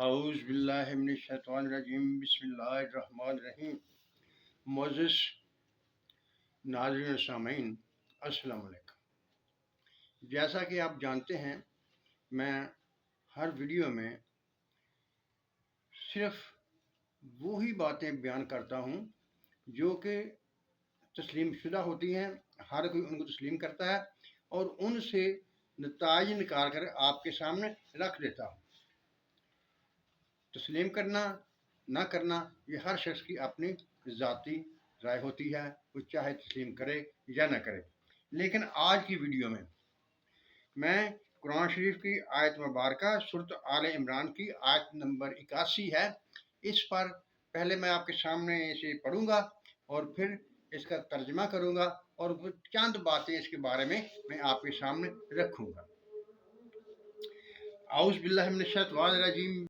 اعوذ باللہ من الشیطان الرجیم بسم اللہ الرحمن الرحیم۔ معزز ناظرین و سامعین، السلام علیکم۔ جیسا کہ آپ جانتے ہیں، میں ہر ویڈیو میں صرف وہی باتیں بیان کرتا ہوں جو کہ تسلیم شدہ ہوتی ہیں، ہر کوئی ان کو تسلیم کرتا ہے اور ان سے نتائج نکال کر آپ کے سامنے رکھ دیتا ہوں۔ تسلیم کرنا نہ کرنا یہ ہر شخص کی اپنی ذاتی رائے ہوتی ہے، وہ چاہے تسلیم کرے یا نہ کرے۔ لیکن آج کی ویڈیو میں قرآن شریف کی آیت مبارکہ سورۃ آل عمران کی آیت نمبر 81 ہے، اس پر پہلے میں آپ کے سامنے اسے پڑھوں گا اور پھر اس کا ترجمہ کروں گا اور چند باتیں اس کے بارے میں آپ کے سامنے رکھوں گا۔ اعوذ باللہ من الشیطان الرجیم